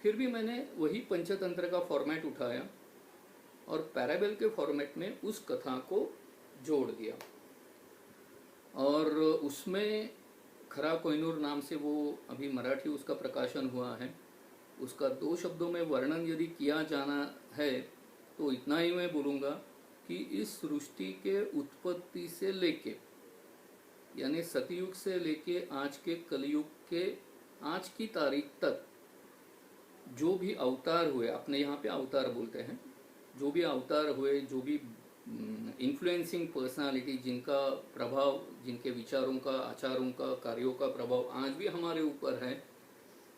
फिर भी मैंने वही पंचतंत्र का फॉर्मेट उठाया और पैराबल के फॉर्मेट में उस कथा को जोड़ दिया। और उसमें खरा कोहिनूर नाम से वो अभी मराठी उसका प्रकाशन हुआ है। उसका 2 शब्दों में वर्णन यदि किया जाना है तो इतना ही मैं बोलूँगा कि इस सृष्टि के उत्पत्ति से लेके, यानी सतयुग से लेके आज के कलयुग के आज की तारीख तक जो भी अवतार हुए, अपने यहाँ पे अवतार बोलते हैं, जो भी अवतार हुए, जो भी इन्फ्लुएंसिंग पर्सनालिटी, जिनका प्रभाव, जिनके विचारों का, आचारों का, कार्यों का प्रभाव आज भी हमारे ऊपर है,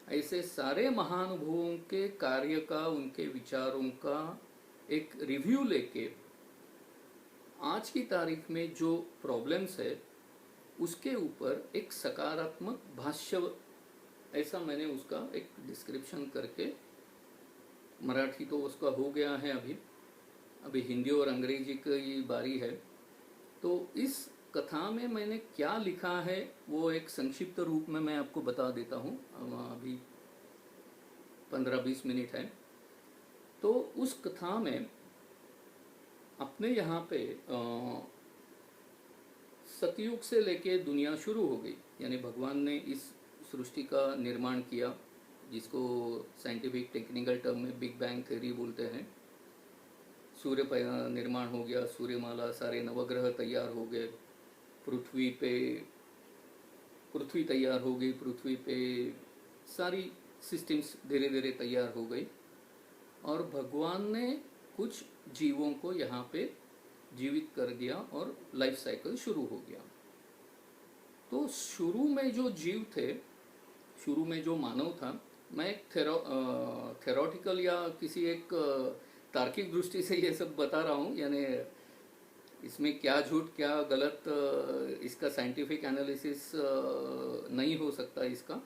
ऐसे सारे महानुभवों के कार्य का, उनके विचारों का एक रिव्यू लेके आज की तारीख में जो प्रॉब्लम्स है उसके ऊपर एक सकारात्मक भाष्य, ऐसा मैंने उसका एक डिस्क्रिप्शन करके, मराठी तो उसका हो गया है, अभी हिंदी और अंग्रेजी की बारी है। तो इस कथा में मैंने क्या लिखा है वो एक संक्षिप्त रूप में मैं आपको बता देता हूँ। अभी 15-20 मिनट है। तो उस कथा में अपने यहाँ पे सतयुग से लेके दुनिया शुरू हो गई, यानी भगवान ने इस सृष्टि का निर्माण किया, जिसको साइंटिफिक टेक्निकल टर्म में बिग बैंग थ्योरी बोलते हैं। सूर्य निर्माण हो गया, सूर्यमाला, सारे नवग्रह तैयार हो गए, पृथ्वी तैयार हो गई, पृथ्वी पे सारी सिस्टम्स धीरे धीरे तैयार हो गई और भगवान ने कुछ जीवों को यहाँ पे जीवित कर दिया और लाइफ साइकिल शुरू हो गया। तो शुरू में जो जीव थे, शुरू में जो मानव था, मैं एक थेरोटिकल या किसी एक तार्किक दृष्टि से ये सब बता रहा हूँ, यानी इसमें क्या झूठ क्या गलत इसका साइंटिफिक एनालिसिस नहीं हो सकता इसका।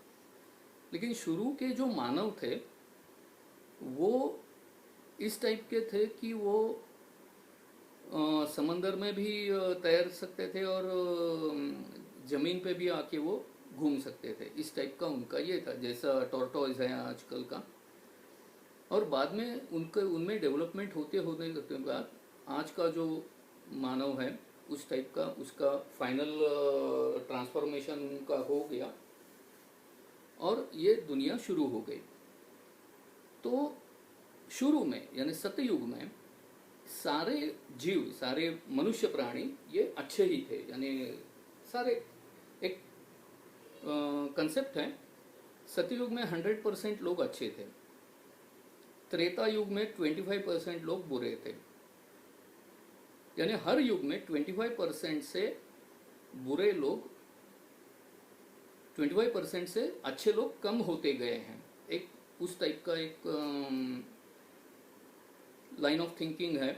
लेकिन शुरू के जो मानव थे वो इस टाइप के थे कि वो समंदर में भी तैर सकते थे और ज़मीन पे भी आके वो घूम सकते थे। इस टाइप का उनका ये था, जैसा टॉर्टोइज है आजकल का। और बाद में उनमें डेवलपमेंट होते होने के बाद आज का जो मानव है उस टाइप का, उसका फाइनल ट्रांसफॉर्मेशन उनका हो गया और ये दुनिया शुरू हो गई। तो शुरू में यानी सतयुग में सारे जीव, सारे मनुष्य प्राणी ये अच्छे ही थे, यानी सारे एक कंसेप्ट है। सतयुग में 100% लोग अच्छे थे, त्रेता युग में 25% लोग बुरे थे, यानी हर युग में 25% से बुरे लोग, 25% से अच्छे लोग कम होते गए हैं। एक उस टाइप का एक लाइन ऑफ थिंकिंग है।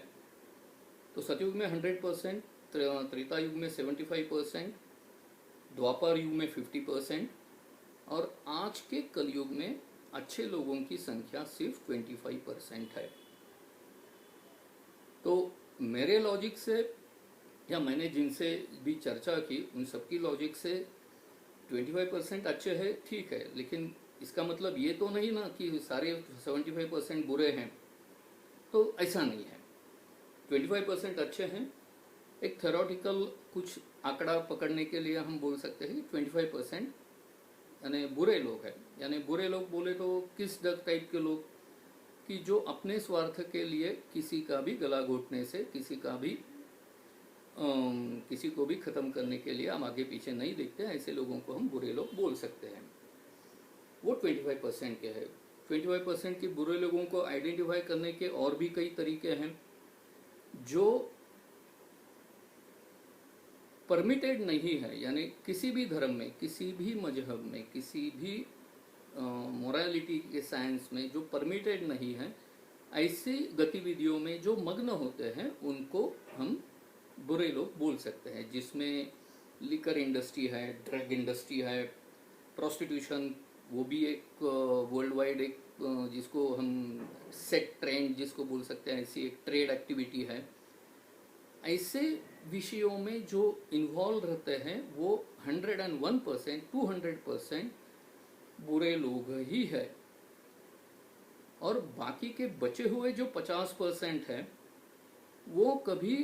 तो सतयुग में 100%, त्रेता युग में 75%, द्वापर युग में 50% और आज के कलयुग में अच्छे लोगों की संख्या सिर्फ 25% है। तो मेरे लॉजिक से या मैंने जिनसे भी चर्चा की उन सबकी लॉजिक से 25% अच्छे हैं, ठीक है, लेकिन इसका मतलब ये तो नहीं ना कि सारे 75% बुरे हैं, तो ऐसा नहीं है। 25% अच्छे हैं। एक थ्योरेटिकल कुछ आंकड़ा पकड़ने के लिए हम बोल सकते हैं 25% यानी बुरे लोग हैं। यानी बुरे लोग बोले तो किस टाइप के लोग, कि जो अपने स्वार्थ के लिए किसी का भी गला घोटने से, किसी को भी ख़त्म करने के लिए हम आगे पीछे नहीं देखते, ऐसे लोगों को हम बुरे लोग बोल सकते हैं। वो 25% के हैं। 25% के बुरे लोगों को आइडेंटिफाई करने के और भी कई तरीके हैं जो परमिटेड नहीं है, यानी किसी भी धर्म में, किसी भी मजहब में, किसी भी मोरालिटी के साइंस में जो परमिटेड नहीं है, ऐसी गतिविधियों में जो मग्न होते हैं उनको हम बुरे लोग बोल सकते हैं। जिसमें लिकर इंडस्ट्री है, ड्रग इंडस्ट्री है, प्रोस्टिट्यूशन, वो भी एक वर्ल्ड वाइड एक जिसको हम सेट ट्रेंड जिसको बोल सकते हैं, ऐसी एक ट्रेड एक्टिविटी है। ऐसे विषयों में जो इन्वॉल्व रहते हैं वो 101%, 200% बुरे लोग ही है। और बाकी के बचे हुए जो 50% है वो कभी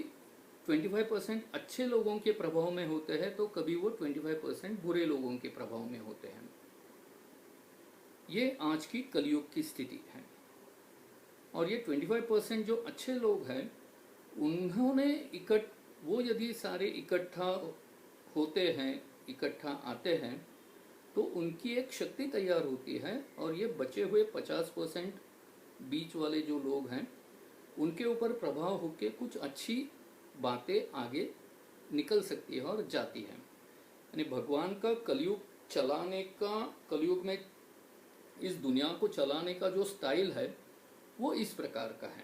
25% अच्छे लोगों के प्रभाव में होते हैं तो कभी वो 25% बुरे लोगों के प्रभाव में होते हैं। ये आज की कलयुग की स्थिति है। और ये 25% जो अच्छे लोग हैं उन्होंने वो यदि सारे इकट्ठा होते हैं, इकट्ठा आते हैं, तो उनकी एक शक्ति तैयार होती है और ये बचे हुए 50% बीच वाले जो लोग हैं उनके ऊपर प्रभाव होकर कुछ अच्छी बातें आगे निकल सकती है और जाती है। यानी भगवान का कलयुग चलाने का, कलयुग में इस दुनिया को चलाने का जो स्टाइल है वो इस प्रकार का है।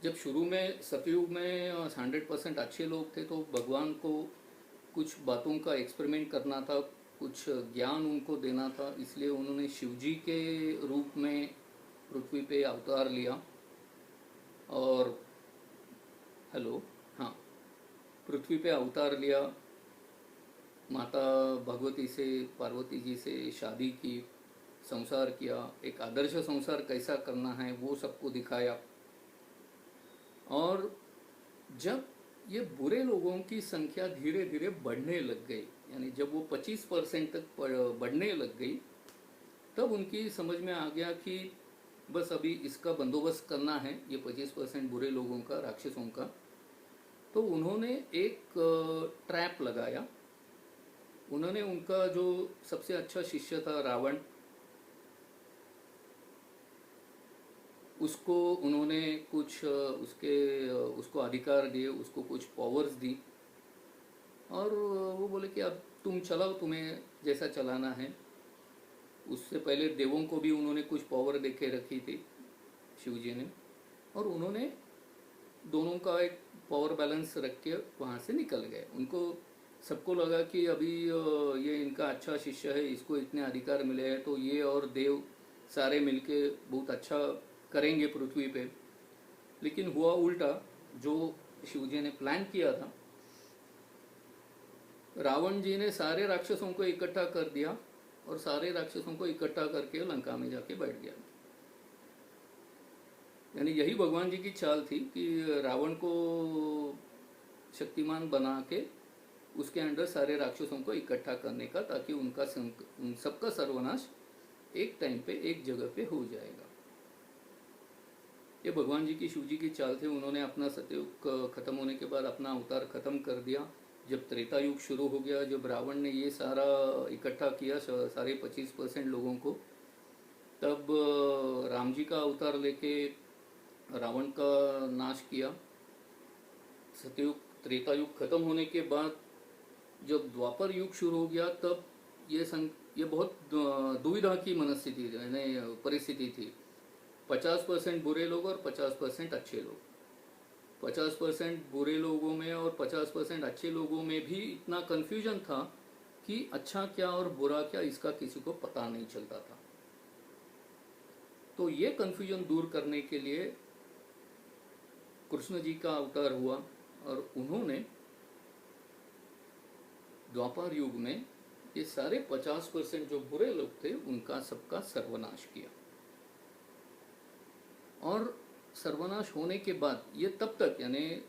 जब शुरू में सतयुग में 100% अच्छे लोग थे तो भगवान को कुछ बातों का एक्सपेरिमेंट करना था, कुछ ज्ञान उनको देना था, इसलिए उन्होंने शिवजी के रूप में पृथ्वी पे अवतार लिया। और हेलो, हाँ, पृथ्वी पे अवतार लिया, माता भगवती से, पार्वती जी से शादी की, संसार किया, एक आदर्श संसार कैसा करना है वो सबको दिखाया। और जब ये बुरे लोगों की संख्या धीरे धीरे बढ़ने लग गई, यानी जब वो 25% तक बढ़ने लग गई, तब उनकी समझ में आ गया कि बस अभी इसका बंदोबस्त करना है, ये 25% बुरे लोगों का, राक्षसों का। तो उन्होंने एक ट्रैप लगाया। उन्होंने उनका जो सबसे अच्छा शिष्य था रावण, उसको उन्होंने कुछ उसको अधिकार दिए, उसको कुछ पावर्स दी और वो बोले कि अब तुम चलाओ, तुम्हें जैसा चलाना है। उससे पहले देवों को भी उन्होंने कुछ पावर दे के रखी थी शिव जी ने, और उन्होंने दोनों का एक पावर बैलेंस रख के वहाँ से निकल गए। उनको सबको लगा कि अभी ये इनका अच्छा शिष्य है, इसको इतने अधिकार मिले हैं तो ये और देव सारे मिलके बहुत अच्छा करेंगे पृथ्वी पे। लेकिन हुआ उल्टा, जो शिवजी ने प्लान किया था, रावण जी ने सारे राक्षसों को इकट्ठा कर दिया और सारे राक्षसों को इकट्ठा करके लंका में जाके बैठ गया। यानी यही भगवान जी की चाल थी कि रावण को शक्तिमान बना के उसके अंदर सारे राक्षसों को इकट्ठा करने का, ताकि उन सबका सर्वनाश एक टाइम पे एक जगह पे हो जाएगा। ये भगवान जी की, शिव जी की चाल थी। उन्होंने अपना सतयुग खत्म होने के बाद अपना अवतार खत्म कर दिया। जब त्रेता युग शुरू हो गया, जब रावण ने ये सारा इकट्ठा किया सारे 25% लोगों को, तब राम जी का अवतार लेके रावण का नाश किया। सतयुग, त्रेता युग खत्म होने के बाद जब द्वापर युग शुरू हो गया, तब ये बहुत दुविधा की मनस्थिति, यानी परिस्थिति थी। 50% बुरे लोग और 50% अच्छे लोग। 50% बुरे लोगों में और 50% अच्छे लोगों में भी इतना कन्फ्यूजन था कि अच्छा क्या और बुरा क्या, इसका किसी को पता नहीं चलता था। तो ये कन्फ्यूजन दूर करने के लिए कृष्ण जी का अवतार हुआ और उन्होंने द्वापर युग में ये सारे 50% जो बुरे लोग थे उनका सबका सर्वनाश किया। और सर्वनाश होने के बाद ये तब तक, यानी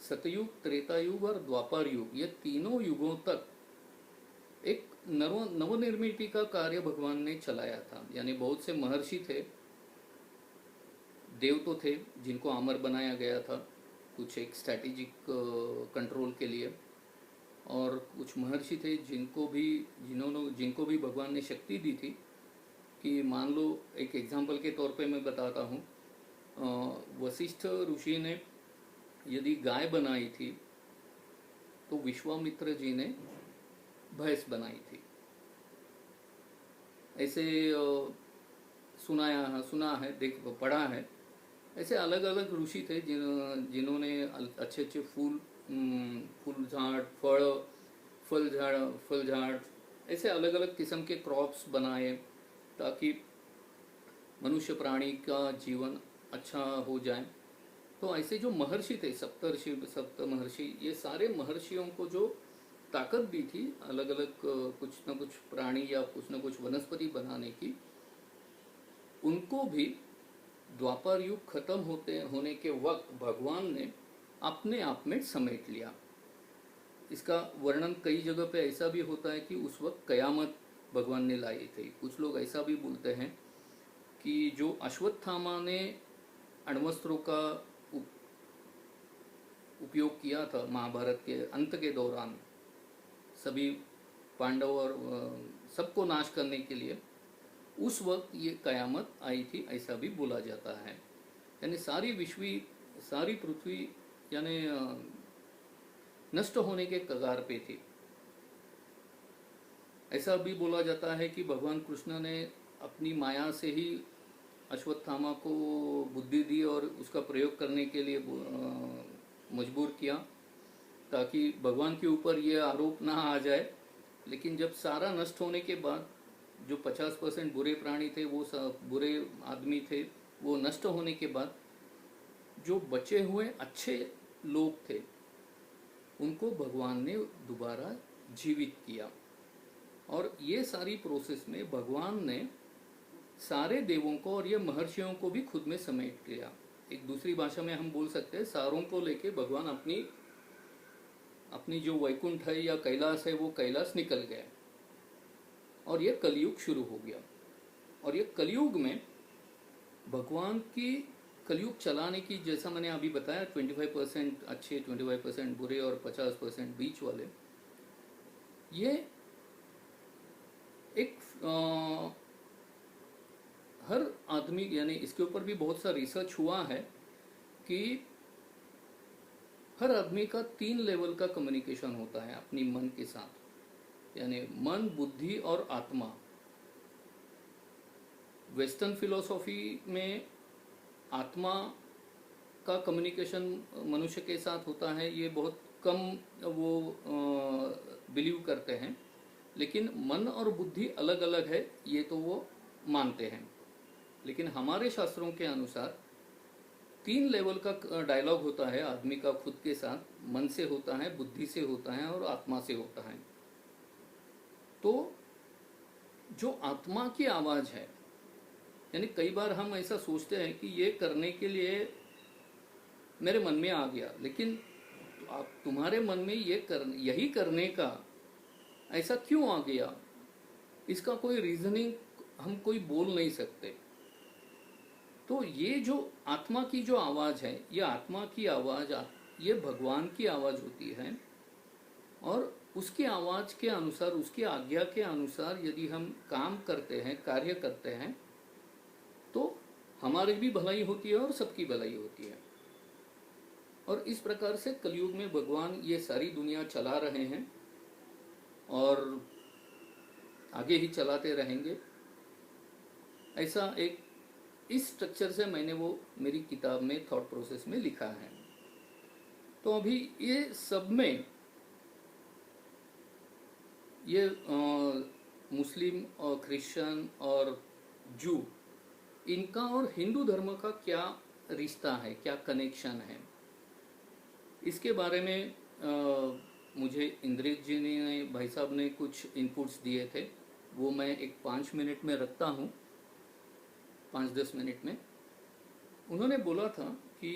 सतयुग, त्रेता युग और द्वापर युग, ये तीनों युगों तक एक नवनिर्मित का कार्य भगवान ने चलाया था। यानी बहुत से महर्षि थे, देव तो थे जिनको अमर बनाया गया था कुछ एक स्ट्रैटेजिक कंट्रोल के लिए, और कुछ महर्षि थे जिनको भी भगवान ने शक्ति दी थी कि मान लो, एक एग्जाम्पल के तौर पे मैं बताता हूँ, वशिष्ठ ऋषि ने यदि गाय बनाई थी तो विश्वामित्र जी ने भैंस बनाई थी। ऐसे सुना है, पढ़ा है। ऐसे अलग अलग ऋषि थे जिन्होंने अच्छे अच्छे फूल झाड़, फल झाड़ ऐसे अलग अलग किस्म के क्रॉप्स बनाए ताकि मनुष्य प्राणी का जीवन अच्छा हो जाए। तो ऐसे जो महर्षि थे, सप्त महर्षि, ये सारे महर्षियों को जो ताकत भी थी अलग अलग कुछ न कुछ प्राणी या कुछ न कुछ वनस्पति बनाने की, उनको भी द्वापर युग खत्म होने के वक्त भगवान ने अपने आप में समेट लिया। इसका वर्णन कई जगह पे ऐसा भी होता है कि उस वक्त कयामत भगवान ने लाई थी। कुछ लोग ऐसा भी बोलते हैं कि जो अश्वत्थामा ने अण्वस्त्रों का उपयोग किया था महाभारत के अंत के दौरान, सभी पांडव और सबको नाश करने के लिए, उस वक्त ये कयामत आई थी, ऐसा भी बोला जाता है। यानी सारी पृथ्वी यानी नष्ट होने के कगार पे थी। ऐसा भी बोला जाता है कि भगवान कृष्ण ने अपनी माया से ही अश्वत्थामा को बुद्धि दी और उसका प्रयोग करने के लिए मजबूर किया, ताकि भगवान के ऊपर ये आरोप ना आ जाए। लेकिन जब सारा नष्ट होने के बाद जो 50% बुरे प्राणी थे, वो सब बुरे आदमी थे, वो नष्ट होने के बाद जो बचे हुए अच्छे लोग थे उनको भगवान ने दोबारा जीवित किया। और ये सारी प्रोसेस में भगवान ने सारे देवों को और ये महर्षियों को भी खुद में समेट लिया। एक दूसरी भाषा में हम बोल सकते हैं, सारों को लेके भगवान अपनी जो वैकुंठ है या कैलाश है, वो कैलाश निकल गया और ये कलयुग शुरू हो गया। और ये कलयुग में भगवान की कलयुग चलाने की, जैसा मैंने अभी बताया, 25% अच्छे, 25% बुरे और 50% बीच वाले, ये एक हर आदमी, यानी इसके ऊपर भी बहुत सा रिसर्च हुआ है कि हर आदमी का 3 लेवल का कम्युनिकेशन होता है अपनी मन के साथ, यानी मन, बुद्धि और आत्मा। वेस्टर्न फिलोसॉफी में आत्मा का कम्युनिकेशन मनुष्य के साथ होता है, ये बहुत कम वो बिलीव करते हैं। लेकिन मन और बुद्धि अलग अलग है, ये तो वो मानते हैं। लेकिन हमारे शास्त्रों के अनुसार 3 लेवल का डायलॉग होता है आदमी का खुद के साथ, मन से होता है, बुद्धि से होता है और आत्मा से होता है। तो जो आत्मा की आवाज़ है, यानी कई बार हम ऐसा सोचते हैं कि ये करने के लिए मेरे मन में आ गया, लेकिन तुम्हारे मन में यही करने का ऐसा क्यों आ गया, इसका कोई रीजनिंग हम कोई बोल नहीं सकते। तो ये जो आत्मा की जो आवाज़ है, ये आत्मा की आवाज़, ये भगवान की आवाज़ होती है। और उसकी आवाज़ के अनुसार, उसकी आज्ञा के अनुसार यदि हम काम करते हैं, कार्य करते हैं, तो हमारी भी भलाई होती है और सबकी भलाई होती है। और इस प्रकार से कलयुग में भगवान ये सारी दुनिया चला रहे हैं और आगे ही चलाते रहेंगे। ऐसा एक इस स्ट्रक्चर से मैंने वो मेरी किताब में थॉट प्रोसेस में लिखा है। तो अभी ये सब में ये मुस्लिम और क्रिश्चियन और जू, इनका और हिंदू धर्म का क्या रिश्ता है, क्या कनेक्शन है, इसके बारे में मुझे इंद्रित जी ने, भाई साहब ने कुछ इनपुट्स दिए थे, वो मैं एक 5 मिनट में रखता हूँ, 5-10 मिनट में। उन्होंने बोला था कि